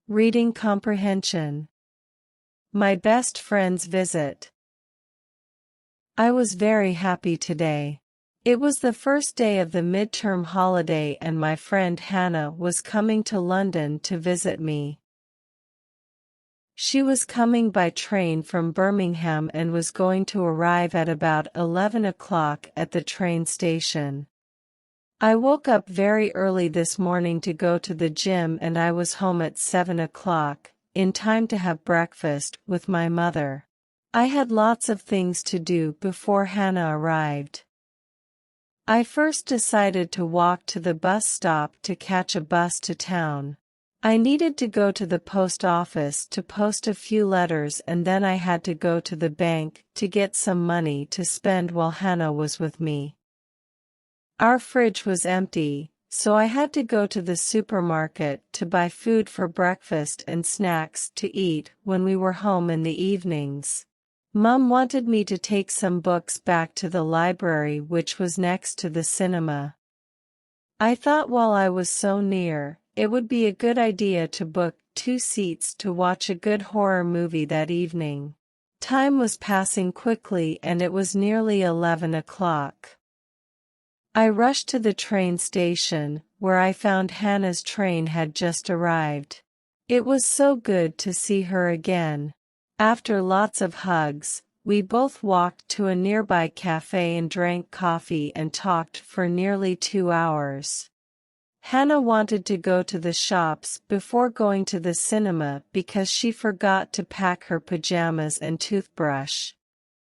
Reading comprehension. My best friend's visit. I was very happy today. It was the first day of the midterm holiday and my friend Hannah was coming to London to visit me. She was coming by train from Birmingham and was going to arrive at about 11 o'clock at the train station. I woke up very early this morning to go to the gym and I was home at 7 o'clock, in time to have breakfast with my mother. I had lots of things to do before Hannah arrived. I first decided to walk to the bus stop to catch a bus to town. I needed to go to the post office to post a few letters and then I had to go to the bank to get some money to spend while Hannah was with me. Our fridge was empty, so I had to go to the supermarket to buy food for breakfast and snacks to eat when we were home in the evenings. Mum wanted me to take some books back to the library which was next to the cinema. I thought while I was so near, it would be a good idea to book 2 seats to watch a good horror movie that evening. Time was passing quickly and it was nearly 11 o'clock. I rushed to the train station, where I found Hannah's train had just arrived. It was so good to see her again. After lots of hugs, we both walked to a nearby cafe and drank coffee and talked for nearly 2 hours. Hannah wanted to go to the shops before going to the cinema because she forgot to pack her pajamas and toothbrush.